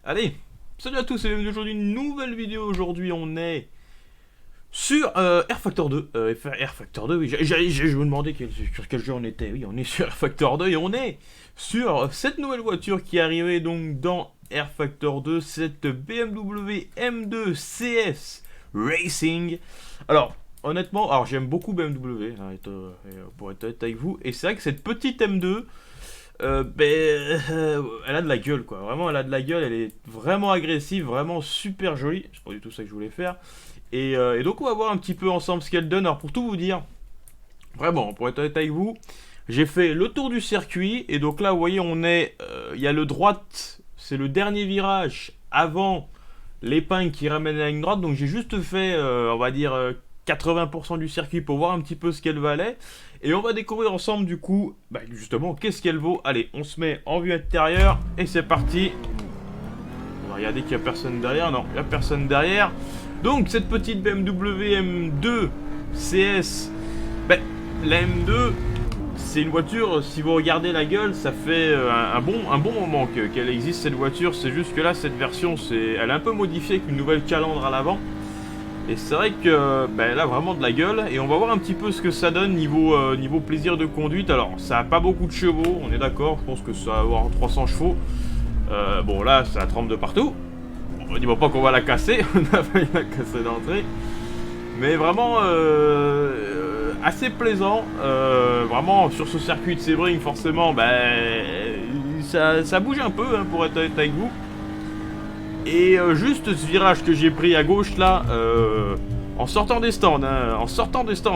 Allez, salut à tous et bienvenue aujourd'hui, une nouvelle vidéo. Aujourd'hui on est sur R Factor 2. R Factor 2, oui, je me demandais sur quel jeu on était. Oui, on est sur R Factor 2 et on est sur cette nouvelle voiture qui est arrivée donc dans R Factor 2, cette BMW M2 CS Racing. Alors, honnêtement, j'aime beaucoup BMW, hein, pour être honnête avec vous, et c'est vrai que cette petite M2, elle a de la gueule, quoi. Vraiment, elle a de la gueule. Elle est vraiment agressive, vraiment super jolie. C'est pas du tout ça que je voulais faire. Et donc, on va voir un petit peu ensemble ce qu'elle donne. Alors, pour tout vous dire, vraiment, pour être honnête avec vous, j'ai fait le tour du circuit. Et donc là, vous voyez, il y a le droite, c'est le dernier virage avant l'épingle qui ramène à la ligne droite. Donc, j'ai juste fait, on va dire, 80% du circuit pour voir un petit peu ce qu'elle valait. Et on va découvrir ensemble du coup, justement, qu'est-ce qu'elle vaut. Allez, on se met en vue intérieure et c'est parti. On va regarder qu'il n'y a personne derrière. Non, il n'y a personne derrière. Donc cette petite BMW M2 CS, la M2, c'est une voiture, si vous regardez la gueule, ça fait un bon moment qu'elle existe cette voiture. C'est juste que là, cette version, elle est un peu modifiée avec une nouvelle calandre à l'avant. Et c'est vrai que elle a vraiment de la gueule. Et on va voir un petit peu ce que ça donne niveau plaisir de conduite. Alors ça a pas beaucoup de chevaux, on est d'accord. Je pense que ça va avoir 300 chevaux. Bon là ça tremble de partout. On dit pas qu'on va la casser. On a failli la casser d'entrée. Mais vraiment assez plaisant. Vraiment sur ce circuit de Sebring forcément ça bouge un peu, hein, pour être honnête avec vous. Et juste ce virage que j'ai pris à gauche là, en sortant des stands,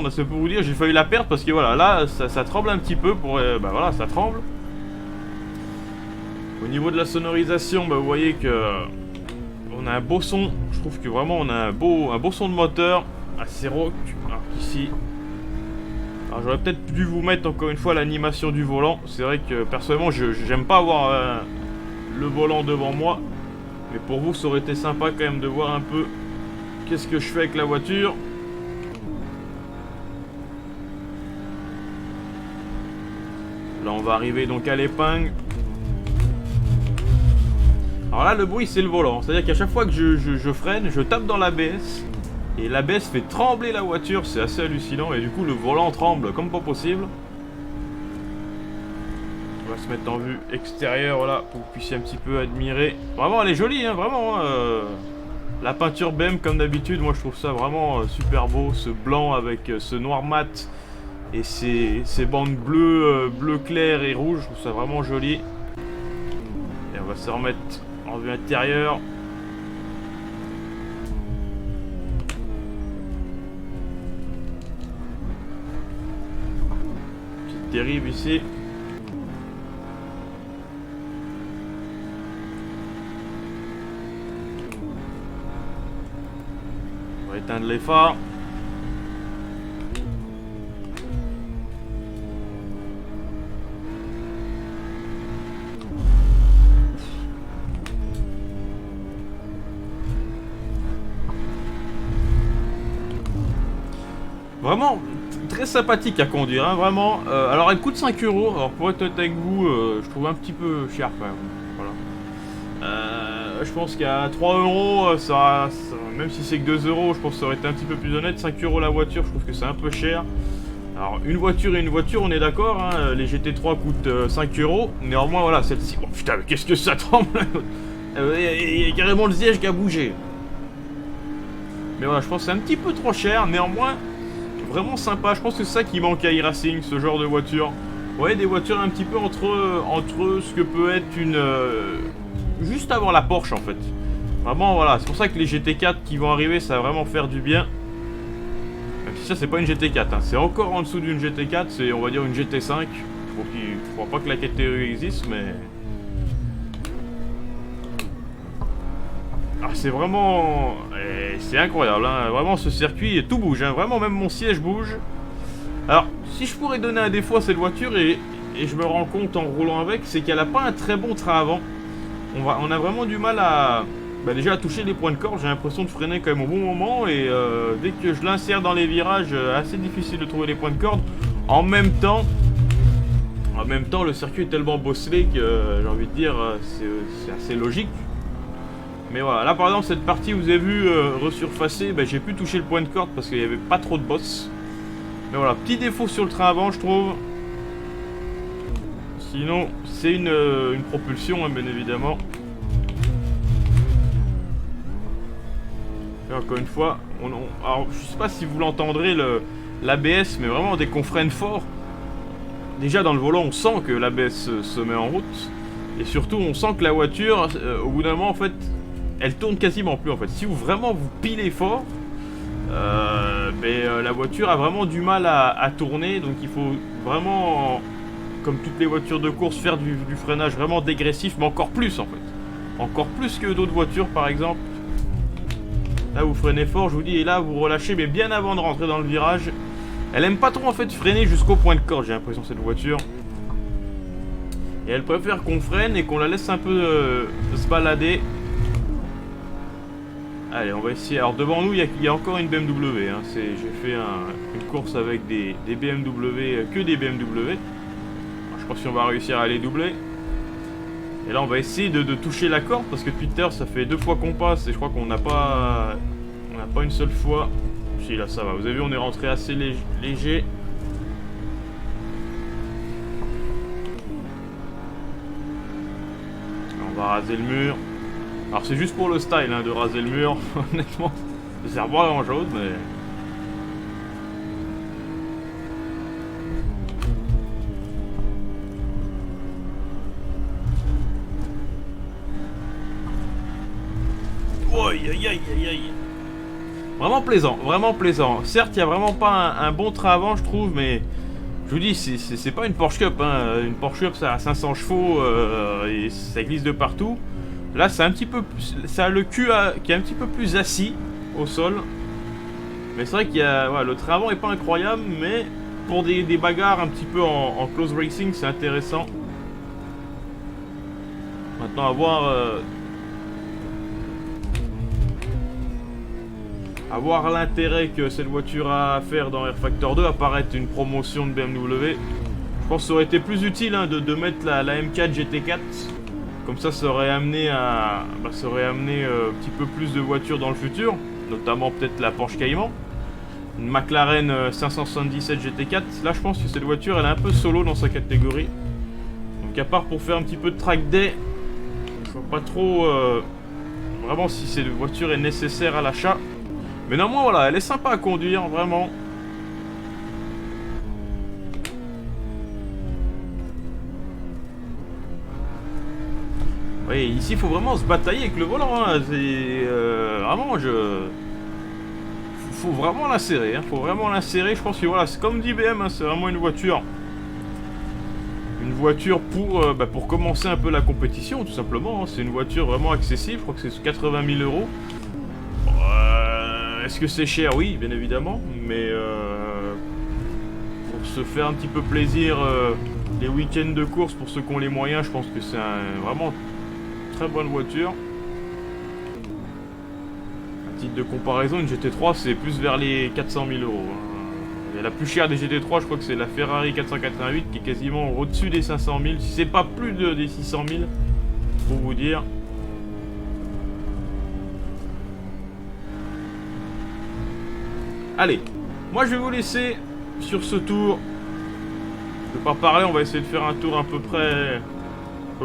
c'est pour vous dire, j'ai failli la perdre parce que voilà, là ça tremble un petit peu voilà, ça tremble. Au niveau de la sonorisation, vous voyez que on a un beau son. Je trouve que vraiment on a un beau son de moteur, assez rock. Alors qu'ici, j'aurais peut-être dû vous mettre encore une fois l'animation du volant. C'est vrai que personnellement, j'aime pas avoir le volant devant moi. Mais pour vous, ça aurait été sympa quand même de voir un peu qu'est-ce que je fais avec la voiture. Là, on va arriver donc à l'épingle. Alors là, le bruit, c'est le volant. C'est-à-dire qu'à chaque fois que je freine, je tape dans l'ABS. Et l'ABS fait trembler la voiture. C'est assez hallucinant. Et du coup, le volant tremble comme pas possible. On va se mettre en vue extérieure, voilà, pour que vous puissiez un petit peu admirer. Vraiment, elle est jolie, hein, vraiment. La peinture BM, comme d'habitude, moi je trouve ça vraiment super beau. Ce blanc avec ce noir mat et ces bandes bleues, bleu clair et rouge. Je trouve ça vraiment joli. Et on va se remettre en vue intérieure. Petite dérive ici. On va éteindre les phares. Vraiment très sympathique à conduire, hein, vraiment. Alors elle coûte 5 euros. Alors pour être honnête avec vous, je trouve un petit peu cher quand même. Voilà. Je pense qu'à 3 euros, même si c'est que 2 euros, je pense que ça aurait été un petit peu plus honnête. 5 euros la voiture, je trouve que c'est un peu cher. Alors, une voiture et une voiture, on est d'accord, hein, les GT3 coûtent 5 euros. Néanmoins, voilà, celle-ci. Oh putain, mais qu'est-ce que ça tremble! Il y a carrément le siège qui a bougé. Mais voilà, je pense que c'est un petit peu trop cher. Néanmoins, vraiment sympa. Je pense que c'est ça qui manque à e-racing, ce genre de voiture. Vous voyez, des voitures un petit peu entre ce que peut être une. Juste avant la Porsche en fait. Vraiment voilà, c'est pour ça que les GT4 qui vont arriver, ça va vraiment faire du bien. Même si ça c'est pas une GT4, hein. C'est encore en dessous d'une GT4, c'est on va dire une GT5. Je crois pas que la catégorie existe, mais... c'est vraiment... c'est incroyable, hein. Vraiment ce circuit, tout bouge, hein. Vraiment même mon siège bouge. Alors, si je pourrais donner un défaut à cette voiture, et je me rends compte en roulant avec, c'est qu'elle a pas un très bon train avant. On a vraiment du mal à... déjà à toucher les points de corde, j'ai l'impression de freiner quand même au bon moment. Et dès que je l'insère dans les virages, assez difficile de trouver les points de corde. En même temps, le circuit est tellement bosselé que j'ai envie de dire, c'est assez logique. Mais voilà, là par exemple cette partie vous avez vu resurfacée, ben, j'ai pu toucher le point de corde parce qu'il n'y avait pas trop de boss. Mais voilà, petit défaut sur le train avant je trouve. Sinon c'est une propulsion hein, bien évidemment. Et encore une fois, alors je sais pas si vous l'entendrez l'ABS, mais vraiment dès qu'on freine fort, déjà dans le volant on sent que l'ABS se met en route. Et surtout on sent que la voiture, au bout d'un moment en fait, elle tourne quasiment plus en fait. Si vous vraiment vous pilez fort, la voiture a vraiment du mal à tourner. Donc il faut vraiment, comme toutes les voitures de course, faire du freinage vraiment dégressif, mais encore plus en fait. Encore plus que d'autres voitures par exemple. Là vous freinez fort, je vous dis, et là vous relâchez, mais bien avant de rentrer dans le virage. Elle aime pas trop en fait freiner jusqu'au point de corde, j'ai l'impression cette voiture. Et elle préfère qu'on freine et qu'on la laisse un peu se balader. Allez, on va essayer. Alors devant nous, il y a encore une BMW. Hein. J'ai fait une course avec des BMW, que des BMW. Alors, je pense si on va réussir à les doubler. Et là, on va essayer de toucher la corde parce que depuis tout à l'heure, ça fait 2 fois qu'on passe et je crois qu'on n'a pas une seule fois. Si, là, ça va. Vous avez vu, on est rentré assez léger. On va raser le mur. Alors c'est juste pour le style hein, de raser le mur, honnêtement. Ça sert pas à grand chose, mais... Aïe aïe aïe aïe aïe. Vraiment plaisant, vraiment plaisant. Certes, il n'y a vraiment pas un bon train avant, je trouve, mais... Je vous dis, c'est pas une Porsche Cup, hein. Une Porsche Cup ça a 500 chevaux et ça glisse de partout. Là, c'est un petit peu plus, ça a le cul qui est un petit peu plus assis au sol. Mais c'est vrai qu'il y a, ouais, le train avant est pas incroyable, mais pour des bagarres un petit peu en close racing, c'est intéressant. Maintenant, à voir l'intérêt que cette voiture a à faire dans R Factor 2, apparaître une promotion de BMW. Je pense que ça aurait été plus utile hein, de mettre la M4 GT4. Comme ça aurait amené un petit peu plus de voitures dans le futur, notamment peut-être la Porsche Cayman, une McLaren 577 GT4. Là, je pense que cette voiture, elle est un peu solo dans sa catégorie. Donc, à part pour faire un petit peu de track day, je vois pas trop vraiment si cette voiture est nécessaire à l'achat. Mais néanmoins, voilà, elle est sympa à conduire, vraiment. Oui, ici il faut vraiment se batailler avec le volant. Hein. C'est vraiment, faut vraiment l'insérer. Hein. Faut vraiment l'insérer. Je pense que voilà, c'est comme dit BM, hein, c'est vraiment une voiture pour commencer un peu la compétition, tout simplement. Hein. C'est une voiture vraiment accessible. Je crois que c'est 80 000 euros. Est-ce que c'est cher? Oui, bien évidemment. Mais pour se faire un petit peu plaisir les week-ends de course, pour ceux qui ont les moyens, je pense que c'est vraiment très bonne voiture. À titre de comparaison, une GT3 c'est plus vers les 400 000 euros. Et la plus chère des GT3, je crois que c'est la Ferrari 488 qui est quasiment au-dessus des 500 000, si c'est pas plus des 600 000, pour vous dire. Allez, moi je vais vous laisser sur ce tour. Je vais pas parler, on va essayer de faire un tour à peu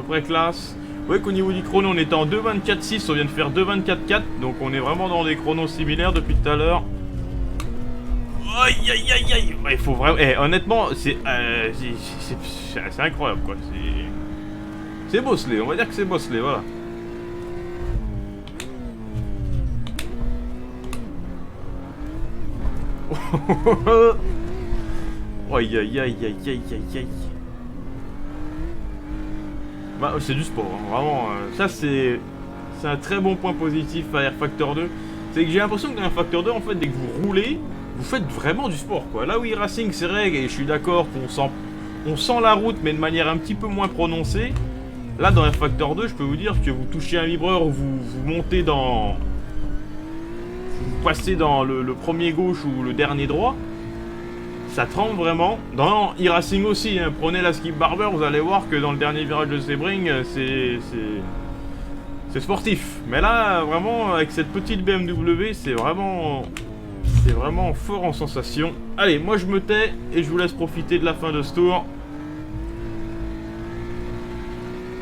près classe. Vous voyez qu'au niveau du chrono, on était en 2.24.6, on vient de faire 2.24.4, donc on est vraiment dans des chronos similaires depuis tout à l'heure. Aïe aïe aïe aïe. Il faut vraiment... honnêtement, c'est incroyable quoi. C'est bosselé, on va dire que c'est bosselé, voilà. Aïe aïe aïe aïe aïe aïe aïe. Bah, c'est du sport, hein. Vraiment. Ça, c'est un très bon point positif à R Factor 2. C'est que j'ai l'impression que dans R Factor 2, en fait, dès que vous roulez, vous faites vraiment du sport, quoi. Là où e-racing, c'est vrai, et je suis d'accord qu'on sent la route, mais de manière un petit peu moins prononcée. Là, dans R Factor 2, je peux vous dire que vous touchez un vibreur ou vous montez dans... Vous passez dans le premier gauche ou le dernier droit. Ça tremble vraiment. Dans e-racing aussi, hein. Prenez la Skip Barber, vous allez voir que dans le dernier virage de Sebring, c'est sportif. Mais là, vraiment, avec cette petite BMW, c'est vraiment fort en sensation. Allez, moi je me tais et je vous laisse profiter de la fin de ce tour.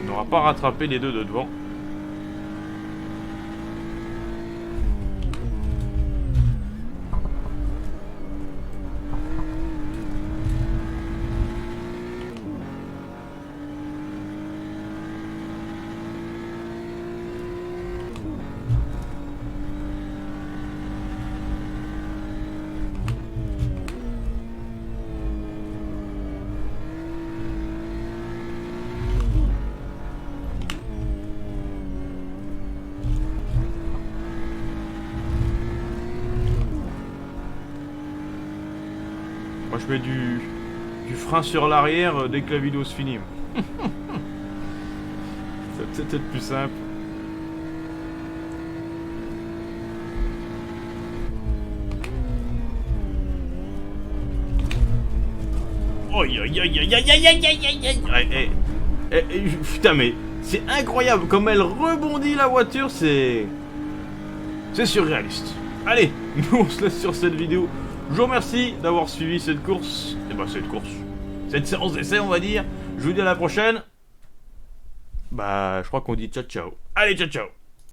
On n'aura pas rattrapé les deux de devant. Moi je mets du frein sur l'arrière dès que la vidéo se finit. C'est peut-être plus simple. Aïe aïe aïe aïe aïe aïe aïe aïe aïe aïe. Putain mais c'est incroyable comme elle rebondit la voiture, c'est surréaliste. Allez, nous on se laisse sur cette vidéo. Je vous remercie d'avoir suivi cette course. Cette séance d'essai on va dire. Je vous dis à la prochaine. Bah je crois qu'on dit ciao ciao. Allez ciao ciao.